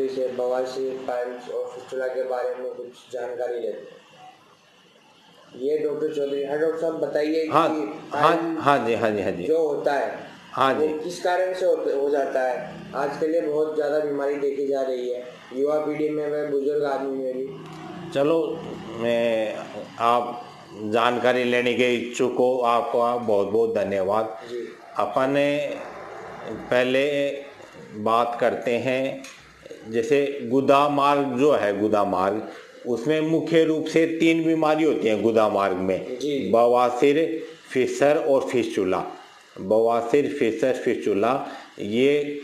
से बवासीर, पाइल्स और फिस्टुला के बारे में कुछ जानकारी लेते हैं। ये डॉक्टर चौधरी, हाँ डॉक्टर साहब बताइए हाँ कि हाँ जी जो होता है हाँ जी, वो किस कारण से हो जाता है। आजकल ये बहुत ज़्यादा बीमारी देखी जा रही है युवा पीढ़ी में व बुजुर्ग आदमी में भी। चलो, मैं आप जानकारी लेने के इच्छुक हो, आपको बहुत बहुत धन्यवाद। जी अपन पहले बात करते हैं, जैसे गुदा मार्ग जो है, गुदा मार्ग, उसमें मुख्य रूप से 3 बीमारी होती हैं गुदा मार्ग में। जी बवासीर, फिशर और फिस्टुला। बवासीर, फिशर, फिस्टुला, ये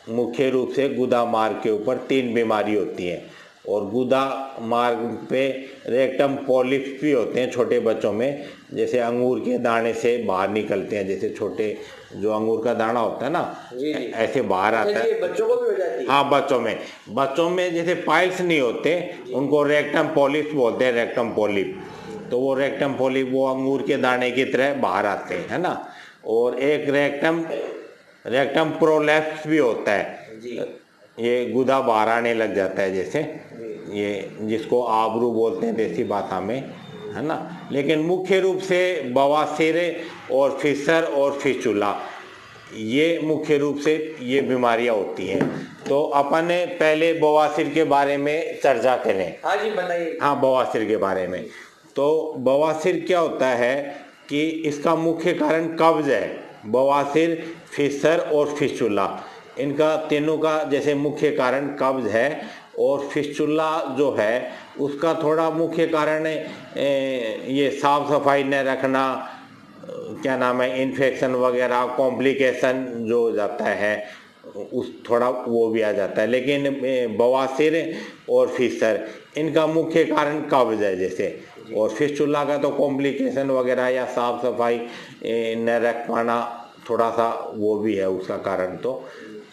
मुख्य रूप से गुदा मार्ग के ऊपर 3 बीमारी होती हैं। और गुदा मार्ग पे रेक्टम पॉलिप्स भी होते हैं छोटे बच्चों में, जैसे अंगूर के दाने से बाहर निकलते हैं, जैसे छोटे जो अंगूर का दाना होता है ना, जी जी। ऐसे बाहर आता है। बच्चों को भी हो जाती है? हाँ, बच्चों में जैसे पाइल्स नहीं होते, उनको रेक्टम पॉलिप्स बोलते हैं, रेक्टम पॉलिप। तो वो रेक्टम पॉलिप वो अंगूर के दाने की तरह बाहर आते हैं, है ना। और एक रेक्टम प्रोलैप्स भी होता है जी। ये गुदा बाहर आने लग जाता है, जैसे ये जिसको आबरू बोलते हैं देसी भाषा में, है ना। लेकिन मुख्य रूप से बवासीर और फिशर और फिस्टुला, ये मुख्य रूप से ये बीमारियां होती हैं। तो अपन पहले बवासीर के बारे में चर्चा करें। हाँ जी बताइए। हाँ, बवासीर के बारे में। तो बवासीर क्या होता है कि इसका मुख्य कारण कब्ज है। बवासीर, फिशर और फिस्टुला, इनका तीनों का जैसे मुख्य कारण कब्ज है। और फिस्टुला जो है उसका थोड़ा मुख्य कारण ये साफ सफाई न रखना, क्या नाम है, इन्फेक्शन वगैरह, कॉम्प्लिकेशन जो हो जाता है उस थोड़ा वो भी आ जाता है। लेकिन बवासीर और फिशर, इनका मुख्य कारण कब्ज है जैसे। और फिस्टुला का तो कॉम्प्लिकेशन वगैरह या साफ सफाई न रख पाना थोड़ा सा वो भी है उसका कारण।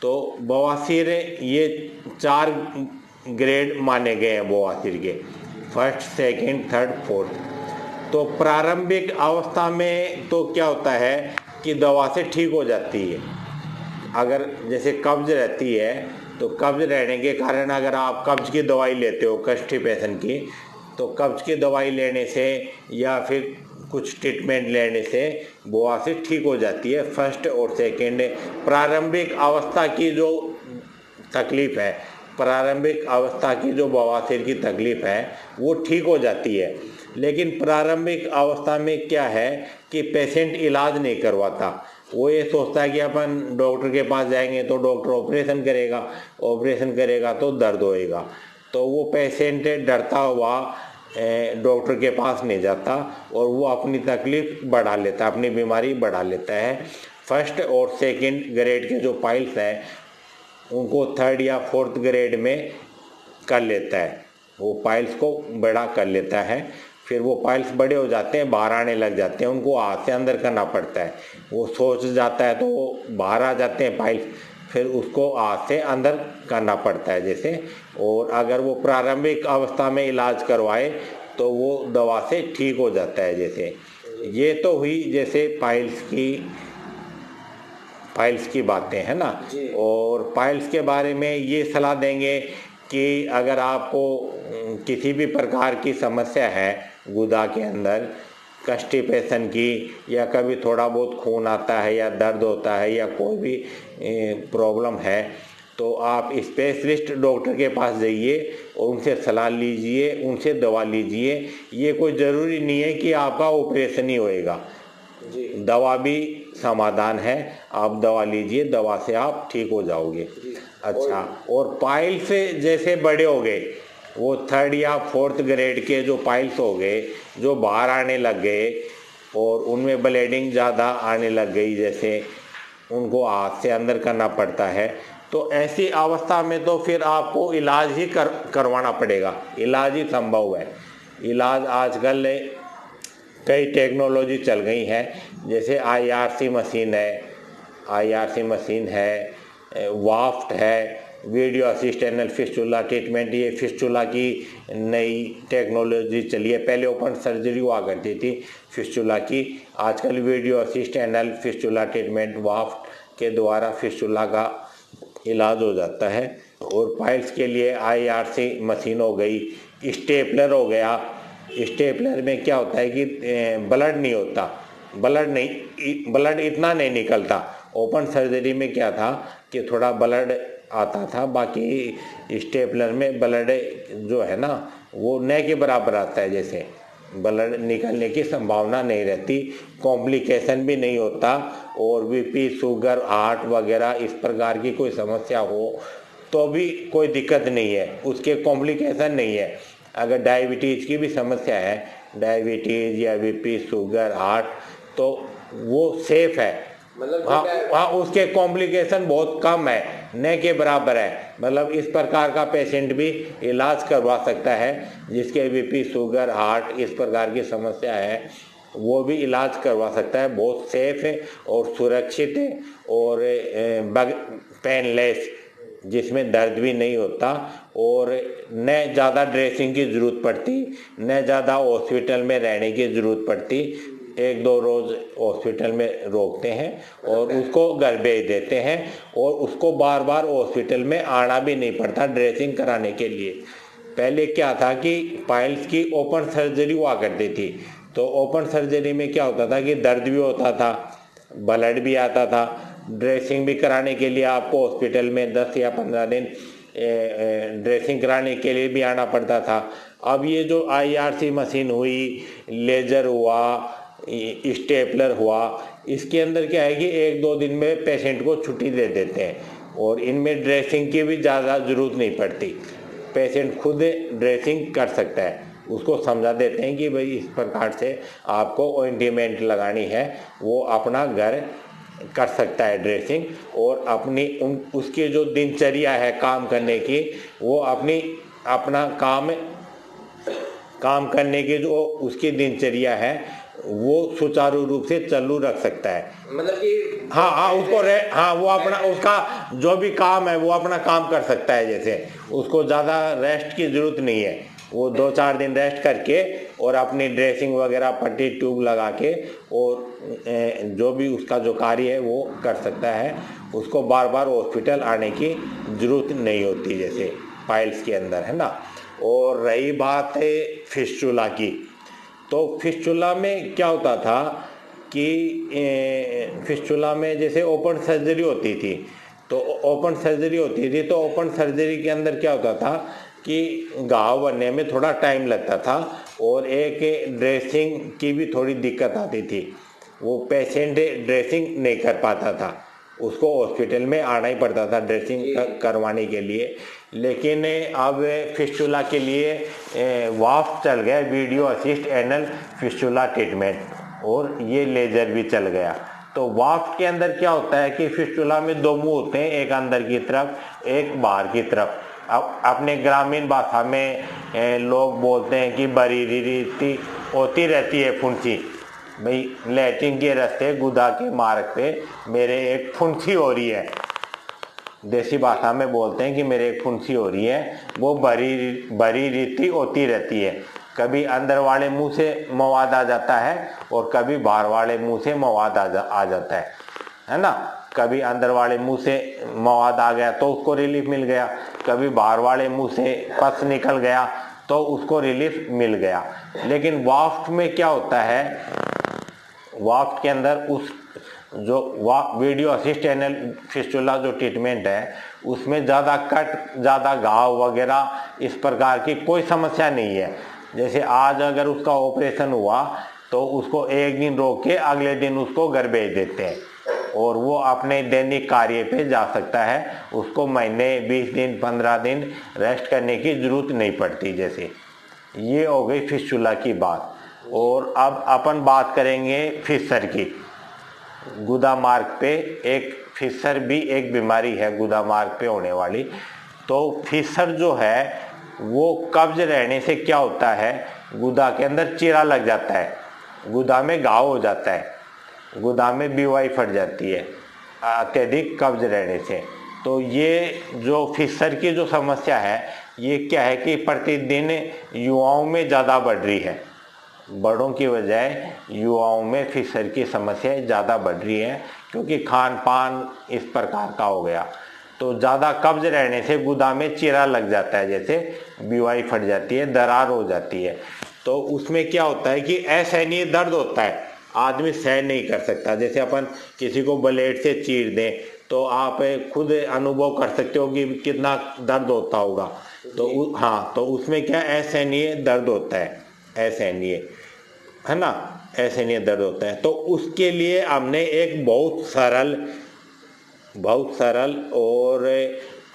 तो बवासीर ये 4 ग्रेड माने गए हैं बवासीर के, 1st, 2nd, 3rd, 4th। तो प्रारंभिक अवस्था में तो क्या होता है कि दवा से ठीक हो जाती है। अगर जैसे कब्ज रहती है तो कब्ज रहने के कारण अगर आप कब्ज की दवाई लेते हो, कॉन्स्टिपेशन की, तो कब्ज की दवाई लेने से या फिर कुछ ट्रीटमेंट लेने से बवासीर ठीक हो जाती है। 1st और 2nd प्रारंभिक अवस्था की जो तकलीफ है, प्रारंभिक अवस्था की जो बवासीर की तकलीफ है वो ठीक हो जाती है। लेकिन प्रारंभिक अवस्था में क्या है कि पेशेंट इलाज नहीं करवाता। वो ये सोचता है कि अपन डॉक्टर के पास जाएंगे तो डॉक्टर ऑपरेशन करेगा तो दर्द होएगा। तो वो पेशेंट डरता हुआ डॉक्टर के पास नहीं जाता और वो अपनी तकलीफ बढ़ा लेता है, अपनी बीमारी बढ़ा लेता है। 1st और 2nd ग्रेड के जो पाइल्स हैं उनको 3rd या 4th ग्रेड में कर लेता है, वो पाइल्स को बड़ा कर लेता है। फिर वो पाइल्स बड़े हो जाते हैं, बाहर आने लग जाते हैं, उनको हाथ से अंदर करना पड़ता है। वो सोच जाता है तो वो बाहर आ जाते हैं पाइल्स, फिर उसको हाथ से अंदर करना पड़ता है जैसे। और अगर वो प्रारंभिक अवस्था में इलाज करवाए तो वो दवा से ठीक हो जाता है जैसे। ये तो हुई जैसे पाइल्स की बातें, है ना। और पाइल्स के बारे में ये सलाह देंगे कि अगर आपको किसी भी प्रकार की समस्या है गुदा के अंदर, कॉन्स्टिपेशन की, या कभी थोड़ा बहुत खून आता है या दर्द होता है या कोई भी प्रॉब्लम है, तो आप स्पेशलिस्ट डॉक्टर के पास जाइए और उनसे सलाह लीजिए, उनसे दवा लीजिए। ये कोई ज़रूरी नहीं है कि आपका ऑपरेशन ही होएगा, दवा भी समाधान है। आप दवा लीजिए, दवा से आप ठीक हो जाओगे। अच्छा, और पाइल्स जैसे बड़े हो गए, वो 3rd या 4th ग्रेड के जो पाइल्स हो गए, जो बाहर आने लग गए और उनमें ब्लीडिंग ज़्यादा आने लग गई, जैसे उनको हाथ से अंदर करना पड़ता है, तो ऐसी अवस्था में तो फिर आपको इलाज ही करवाना पड़ेगा। इलाज ही संभव है। इलाज आजकल कई टेक्नोलॉजी चल गई हैं, जैसे IRC मशीन है, वाफ्ट है, वीडियो असिस्टेंट फिस्टुला ट्रीटमेंट, ये फिस्टुला की नई टेक्नोलॉजी चली है। पहले ओपन सर्जरी हुआ करती थी फिस्टुला की, आजकल वीडियो असिस्टेंट फिस्टुला ट्रीटमेंट वाफ्ट के द्वारा फिस्टुला का इलाज हो जाता है। और पाइल्स के लिए IRC मशीन हो गई, स्टेपलर हो गया। स्टेपलर में क्या होता है कि ब्लड नहीं होता, ब्लड इतना नहीं निकलता। ओपन सर्जरी में क्या था कि थोड़ा ब्लड आता था, बाकी स्टेपलर में ब्लड जो है ना वो न के बराबर आता है, जैसे ब्लड निकलने की संभावना नहीं रहती, कॉम्प्लिकेशन भी नहीं होता। और BP, शुगर, हार्ट वगैरह इस प्रकार की कोई समस्या हो तो भी कोई दिक्कत नहीं है, उसके कॉम्प्लिकेशन नहीं है। अगर डायबिटीज़ की भी समस्या है, डायबिटीज़ या BP, शुगर, हार्ट, तो वो सेफ है। मतलब हाँ, उसके कॉम्प्लिकेशन बहुत कम है, न के बराबर है। मतलब इस प्रकार का पेशेंट भी इलाज करवा सकता है, जिसके BP, शुगर, हार्ट इस प्रकार की समस्या है, वो भी इलाज करवा सकता है। बहुत सेफ है और सुरक्षित है और पेनलेस, जिसमें दर्द भी नहीं होता और न ज़्यादा ड्रेसिंग की ज़रूरत पड़ती, न ज़्यादा हॉस्पिटल में रहने की ज़रूरत पड़ती। 1-2 रोज़ हॉस्पिटल में रोकते हैं और उसको घर भेज देते हैं और उसको बार बार हॉस्पिटल में आना भी नहीं पड़ता ड्रेसिंग कराने के लिए। पहले क्या था कि पाइल्स की ओपन सर्जरी हुआ करती थी, तो ओपन सर्जरी में क्या होता था कि दर्द भी होता था, ब्लड भी आता था, ड्रेसिंग भी कराने के लिए आपको हॉस्पिटल में 10 या 15 दिन ड्रेसिंग कराने के लिए भी आना पड़ता था। अब ये जो IRC मशीन हुई, लेज़र हुआ, स्टेपलर हुआ, इसके अंदर क्या है कि 1-2 दिन में पेशेंट को छुट्टी दे देते हैं और इनमें ड्रेसिंग की भी ज़्यादा ज़रूरत नहीं पड़ती। पेशेंट खुद ड्रेसिंग कर सकता है, उसको समझा देते हैं कि भाई इस प्रकार से आपको ऑइंटमेंट लगानी है, वो अपना घर कर सकता है ड्रेसिंग। और अपनी उसकी जो दिनचर्या है काम करने की, वो अपना काम करने की जो उसकी दिनचर्या है वो सुचारू रूप से चालू रख सकता है। मतलब कि हाँ, वो अपना उसका जो भी काम है वो अपना काम कर सकता है। जैसे उसको ज़्यादा रेस्ट की ज़रूरत नहीं है, वो 2-4 दिन रेस्ट करके और अपनी ड्रेसिंग वगैरह, पट्टी ट्यूब लगा के और जो भी उसका जो कार्य है वो कर सकता है। उसको बार बार हॉस्पिटल आने की ज़रूरत नहीं होती, जैसे पाइल्स के अंदर, है ना। और रही बात है फिस्टुला की, तो फिस्टुला में क्या होता था कि फिस्टुला में जैसे ओपन सर्जरी होती थी, तो ओपन सर्जरी के अंदर क्या होता था कि घाव बनने में थोड़ा टाइम लगता था और एक ड्रेसिंग की भी थोड़ी दिक्कत आती थी। वो पेशेंट ड्रेसिंग नहीं कर पाता था, उसको हॉस्पिटल में आना ही पड़ता था ड्रेसिंग करवाने के लिए। लेकिन अब फिस्टुला के लिए वाफ चल गया, video assist anal fistula treatment, और ये लेज़र भी चल गया। तो वाफ के अंदर क्या होता है कि फिस्टुला में 2 मुंह होते हैं, एक अंदर की तरफ, एक बाहर की तरफ। अब अपने ग्रामीण भाषा में लोग बोलते हैं कि बरी रीति होती रहती है फुंसी। भाई लैट्रिन के रास्ते गुदा के मार्ग पे मेरे एक फुंसी हो रही है, देसी भाषा में बोलते हैं कि मेरे एक फुंसी हो रही है, वो बरी रीति होती रहती है। कभी अंदर वाले मुंह से मवाद आ जाता है और कभी बाहर वाले मुंह से मवाद आ जाता है ना। कभी अंदर वाले मुंह से मवाद आ गया तो उसको रिलीफ मिल गया, कभी बाहर वाले मुंह से पस निकल गया तो उसको रिलीफ मिल गया। लेकिन वाफ्ट में क्या होता है, वाफ्ट के अंदर उस जो वीडियो असिस्ट एनल फिस्टुला जो ट्रीटमेंट है उसमें ज़्यादा कट, ज़्यादा घाव वगैरह इस प्रकार की कोई समस्या नहीं है। जैसे आज अगर उसका ऑपरेशन हुआ तो उसको 1 दिन रोक के अगले दिन उसको घर भेज देते हैं और वो अपने दैनिक कार्य पे जा सकता है, उसको महीने 20 दिन 15 दिन रेस्ट करने की ज़रूरत नहीं पड़ती। जैसे ये हो गई फिस्टुला की बात। और अब अपन बात करेंगे फिशर की। गुदा मार्ग पे एक फिशर भी एक बीमारी है गुदा मार्ग पे होने वाली। तो फिशर जो है वो कब्ज रहने से क्या होता है, गुदा के अंदर चीरा लग जाता है, गुदा में घाव हो जाता है, गुदा में बीवाई फट जाती है अत्यधिक कब्ज रहने से। तो ये जो फिशर की जो समस्या है ये क्या है कि प्रतिदिन युवाओं में ज़्यादा बढ़ रही है, बड़ों की बजाय युवाओं में फिशर की समस्या ज़्यादा बढ़ रही है, क्योंकि खान पान इस प्रकार का हो गया। तो ज़्यादा कब्ज रहने से गुदा में चीरा लग जाता है, जैसे बीवाई फट जाती है, दरार हो जाती है। तो उसमें क्या होता है कि असहनीय दर्द होता है, आदमी सहन नहीं कर सकता। जैसे अपन किसी को ब्लेड से चीर दें तो आप खुद अनुभव कर सकते हो कि कितना दर्द होता होगा। तो हाँ, तो उसमें क्या असहनीय दर्द होता है, असहनीय, है ना, असहनीय दर्द होता है। तो उसके लिए हमने एक बहुत सरल और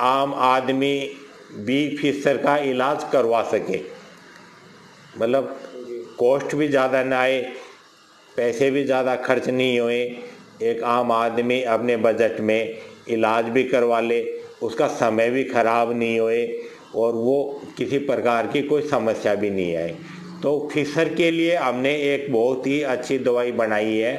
आम आदमी भी फिशर का इलाज करवा सके, मतलब कॉस्ट भी ज़्यादा ना आए, पैसे भी ज़्यादा खर्च नहीं हुए, एक आम आदमी अपने बजट में इलाज भी करवा ले, उसका समय भी खराब नहीं होए और वो किसी प्रकार की कोई समस्या भी नहीं आए। तो फिशर के लिए हमने एक बहुत ही अच्छी दवाई बनाई है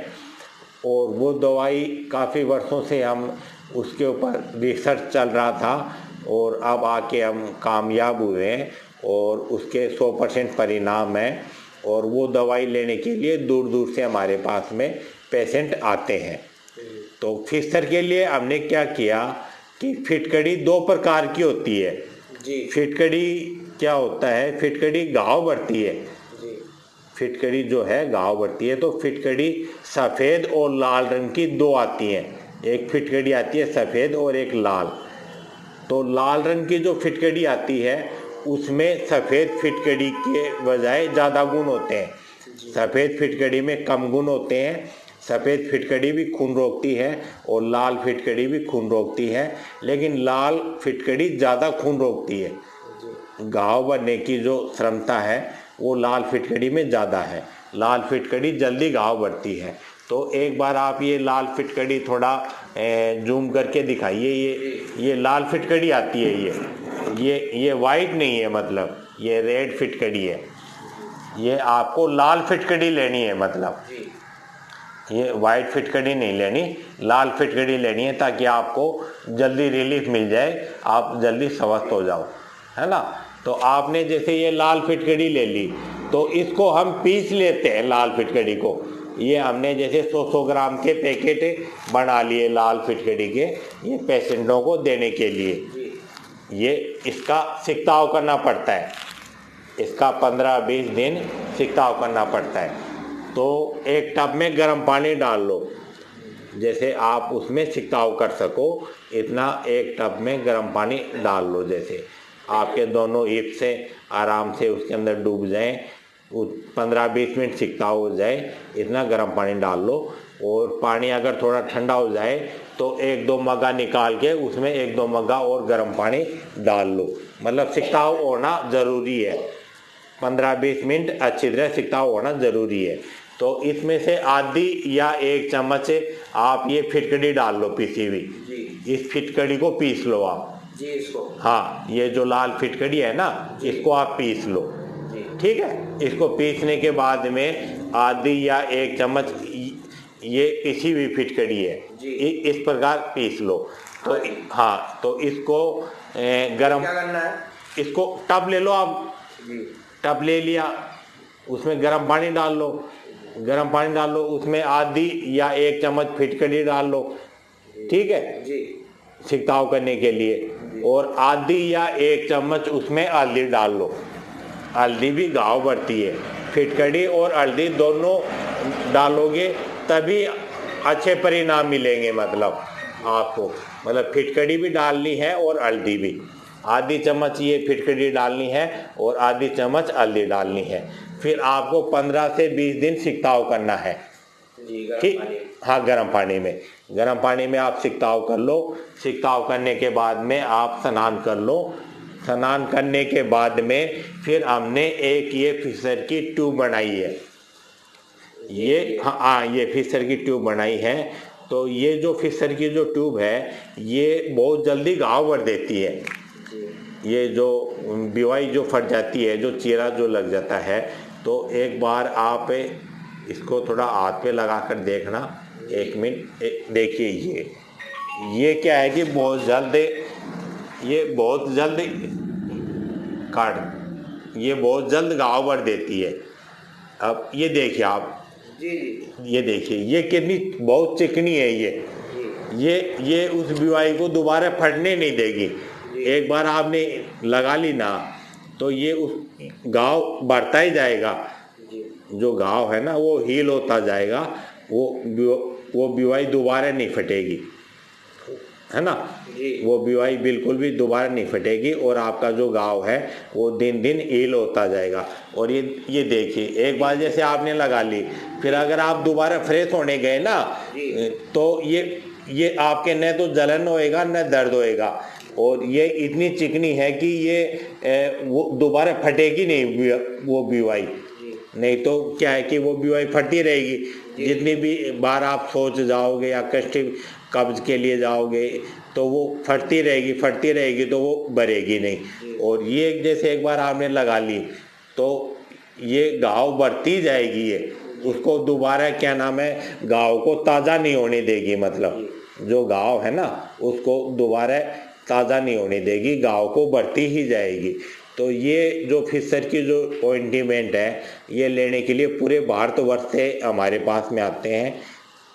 और वो दवाई काफ़ी वर्षों से हम उसके ऊपर रिसर्च चल रहा था और अब आके हम कामयाब हुए हैं और उसके 100% परिणाम हैं। और वो दवाई लेने के लिए दूर दूर से हमारे पास में पेशेंट आते हैं। तो फिशर के लिए हमने क्या किया कि फिटकड़ी 2 प्रकार की होती है जी। फिटकड़ी क्या होता है, फिटकड़ी घाव भरती है जी। फिटकड़ी जो है घाव भरती है। तो फिटकड़ी सफ़ेद और लाल रंग की 2 आती हैं, एक फिटकड़ी आती है सफ़ेद और एक लाल। तो लाल रंग की जो फिटकड़ी आती है उसमें सफ़ेद फिटकड़ी के बजाय ज़्यादा गुण होते हैं। सफ़ेद फिटकड़ी में कम गुण होते हैं। सफ़ेद फिटकड़ी भी खून रोकती है और लाल फिटकड़ी भी खून रोकती है, लेकिन लाल फिटकड़ी ज़्यादा खून रोकती है। घाव भरने की जो क्षमता है वो लाल फिटकड़ी में ज़्यादा है। लाल फिटकड़ी जल्दी घाव भरती है। तो एक बार आप ये लाल फिटकड़ी थोड़ा जूम करके दिखाइए। ये लाल फिटकड़ी आती है, ये वाइट नहीं है, मतलब ये रेड फिटकड़ी है। ये आपको लाल फिटकड़ी लेनी है, मतलब ये वाइट फिटकड़ी नहीं लेनी, लाल फिटकड़ी लेनी है, ताकि आपको जल्दी रिलीफ मिल जाए, आप जल्दी स्वस्थ हो जाओ, है ना। तो आपने जैसे ये लाल फिटकड़ी ले ली तो इसको हम पीस लेते हैं। लाल फिटकड़ी को ये हमने जैसे 100 ग्राम के पैकेट बना लिए लाल फिटकड़ी के, ये पेशेंटों को देने के लिए। ये इसका सिकताव करना पड़ता है, इसका 15-20 दिन सिकताव करना पड़ता है। तो एक टब में गर्म पानी डाल लो, जैसे आप उसमें सिकताव कर सको इतना एक टब में गर्म पानी डाल लो, जैसे आपके दोनों हिप से आराम से उसके अंदर डूब जाएं, 15-20 मिनट सिकताव हो जाए, इतना गर्म पानी डाल लो। और पानी अगर थोड़ा ठंडा हो जाए तो 1-2 मग्गा निकाल के उसमें 1-2 मग्गा और गर्म पानी डाल लो, मतलब सिकताव होना ज़रूरी है। 15-20 मिनट अच्छी तरह सिकताव होना ज़रूरी है। तो इसमें से आधी या 1 चम्मच आप ये फिटकड़ी डाल लो पीसी हुई। इस फिटकड़ी को पीस लो आप जी। इसको, हाँ, ये जो लाल फिटकड़ी है ना, इसको आप पीस लो, ठीक है। इसको पीसने के बाद में आधी या 1 चम्मच ये पिसी हुई फिटकड़ी है, इस प्रकार पीस लो। तो हाँ, तो इसको गरम क्या करना है, इसको टब ले लो आप, टब ले लिया, उसमें गर्म पानी डाल लो, गर्म पानी डाल लो, उसमें आधी या 1 चम्मच फिटकड़ी डाल लो, ठीक है जी, सिकताव करने के लिए। और आधी या 1 चम्मच उसमें हल्दी डाल लो, हल्दी भी घाव भरती है। फिटकड़ी और हल्दी दोनों डालोगे तभी अच्छे परिणाम मिलेंगे, मतलब आपको, मतलब फिटकड़ी भी डालनी है और हल्दी भी। आधी चम्मच ये फिटकड़ी डालनी है और आधी चम्मच हल्दी डालनी है। फिर आपको 15 से 20 दिन सिकताव करना है, ठीक। हाँ, गर्म पानी में आप सिकताव कर लो। सिकताव करने के बाद में आप स्नान कर लो। स्नान करने के बाद में फिर हमने एक ये फिशर की ट्यूब बनाई है, ये हाँ, ये फिशर की ट्यूब बनाई है। तो ये जो फिशर की जो ट्यूब है ये बहुत जल्दी घाव भर देती है। ये जो बीवाई जो फट जाती है, जो चीरा जो लग जाता है, तो एक बार आप इसको थोड़ा हाथ पे लगा कर देखना, 1 मिनट देखिए। ये क्या है कि बहुत जल्द ये बहुत जल्द घाव भर देती है। अब ये देखिए आप, ये देखिए ये कितनी बहुत चिकनी है, ये उस बीवाई को दोबारा फटने नहीं देगी। एक बार आपने लगा ली ना तो ये उस घाव बढ़ता ही जाएगा, जो घाव है ना वो हील होता जाएगा, वो बीवाई दोबारा नहीं फटेगी, है ना। वो बीवाई बिल्कुल भी दोबारा नहीं फटेगी और आपका जो घाव है वो दिन दिन हील होता जाएगा। और ये देखिए, एक बार जैसे आपने लगा ली, फिर अगर आप दोबारा फ्रेश होने गए ना तो ये आपके न तो जलन होएगा न दर्द होएगा, और ये इतनी चिकनी है कि ये वो दोबारा फटेगी नहीं वो बीवाई। नहीं तो क्या है कि वो बीवाई फटती रहेगी, जितनी भी बार आप सोच जाओगे या कष्ट कब्ज के लिए जाओगे तो वो फटती रहेगी तो वो भरेगी नहीं। और ये जैसे एक बार आपने लगा ली तो ये घाव बढ़ती जाएगी, ये उसको दोबारा क्या नाम है, घाव को ताज़ा नहीं होने देगी। मतलब जो घाव है ना उसको दोबारा ताज़ा नहीं होने देगी, घाव को बढ़ती ही जाएगी। तो ये जो फिशर की जो ऑइंटमेंट है ये लेने के लिए पूरे भारतवर्ष से हमारे पास में आते हैं,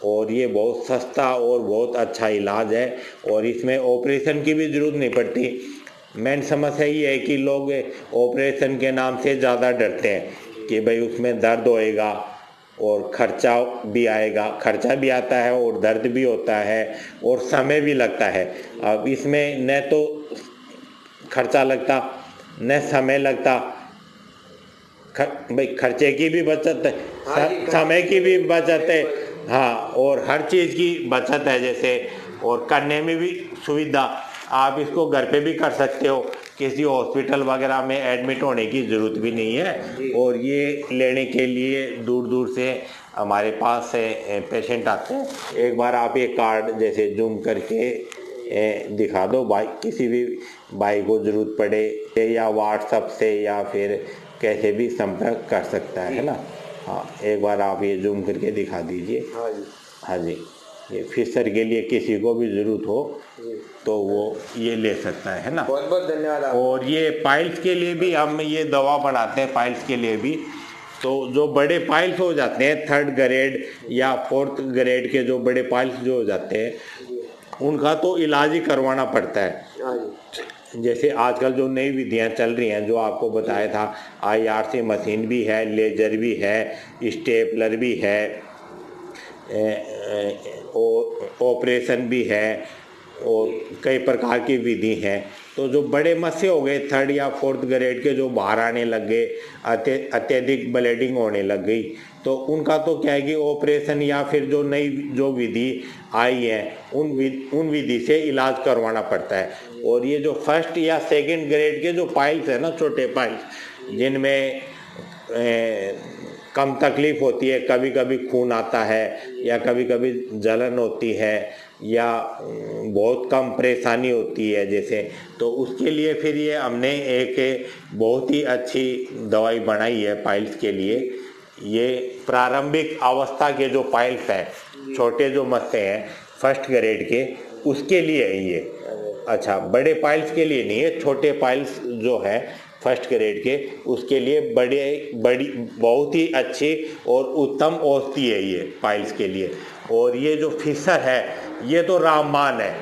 और ये बहुत सस्ता और बहुत अच्छा इलाज है, और इसमें ऑपरेशन की भी ज़रूरत नहीं पड़ती। मेन समस्या ये है कि लोग ऑपरेशन के नाम से ज़्यादा डरते हैं कि भाई उसमें दर्द होएगा और खर्चा भी आएगा, खर्चा भी आता है और दर्द भी होता है और समय भी लगता है। अब इसमें न तो खर्चा लगता न समय लगता, भाई खर्चे की भी बचत है, समय की भी बचत है, हाँ, और हर चीज़ की बचत है जैसे, और करने में भी सुविधा। आप इसको घर पे भी कर सकते हो, किसी हॉस्पिटल वगैरह में एडमिट होने की ज़रूरत भी नहीं है। और ये लेने के लिए दूर दूर से हमारे पास से पेशेंट आते हैं। एक बार आप ये कार्ड जैसे जूम करके दिखा दो, भाई किसी भी भाई को ज़रूरत पड़े या व्हाट्सएप से या फिर कैसे भी संपर्क कर सकता है ना। हाँ, एक बार आप ये जूम करके दिखा दीजिए। हाँ जी, ये फिशर के लिए किसी को भी ज़रूरत हो तो वो ये ले सकता है ना। बहुत बहुत धन्यवाद। और ये पाइल्स के लिए भी हम ये दवा बनाते हैं, पाइल्स के लिए भी। तो जो बड़े पाइल्स हो जाते हैं 3rd ग्रेड या 4th ग्रेड के, जो बड़े पाइल्स जो हो जाते हैं उनका तो इलाज ही करवाना पड़ता है। जैसे आजकल जो नई विधियां चल रही हैं, जो आपको बताया था, IRC मशीन भी है, लेजर भी है, स्टेपलर भी है, ऑपरेशन भी है, और कई प्रकार की विधि हैं। तो जो बड़े मस्से हो गए 3rd या 4th ग्रेड के, जो बाहर आने लग गए, अत्यधिक ब्लीडिंग होने लग गई, तो उनका तो क्या है कि ऑपरेशन या फिर जो नई जो विधि आई है उन विधि से इलाज करवाना पड़ता है। और ये जो 1st या 2nd ग्रेड के जो पाइल्स है ना, छोटे पाइल्स, जिनमें कम तकलीफ होती है, कभी कभी खून आता है या कभी कभी जलन होती है या बहुत कम परेशानी होती है जैसे, तो उसके लिए फिर ये हमने एक बहुत ही अच्छी दवाई बनाई है पाइल्स के लिए। ये प्रारंभिक अवस्था के जो पाइल्स हैं, छोटे जो मस्से हैं 1st ग्रेड के, उसके लिए है ये। अच्छा, बड़े पाइल्स के लिए नहीं है, छोटे पाइल्स जो है 1st ग्रेड के, उसके लिए बड़ी बहुत ही अच्छी और उत्तम औषधि है ये पाइल्स के लिए। और ये जो फिशर है ये तो रामबाण है,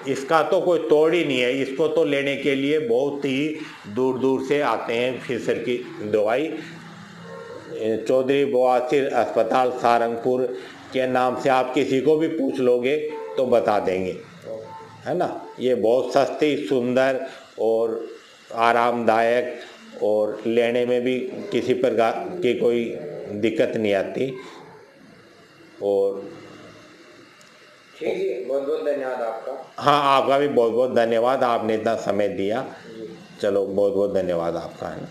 इसका तो कोई तोड़ ही नहीं है। इसको तो लेने के लिए बहुत ही दूर दूर से आते हैं फिशर की दवाई। चौधरी बवासीर अस्पताल सारंगपुर के नाम से आप किसी को भी पूछ लोगे तो बता देंगे, है ना। ये बहुत सस्ती, सुंदर और आरामदायक, और लेने में भी किसी प्रकार की कोई दिक्कत नहीं आती। और ठीक है, बहुत बहुत धन्यवाद आपका। हाँ, आपका भी बहुत बहुत धन्यवाद, आपने इतना समय दिया। चलो, बहुत बहुत धन्यवाद आपका, है ना।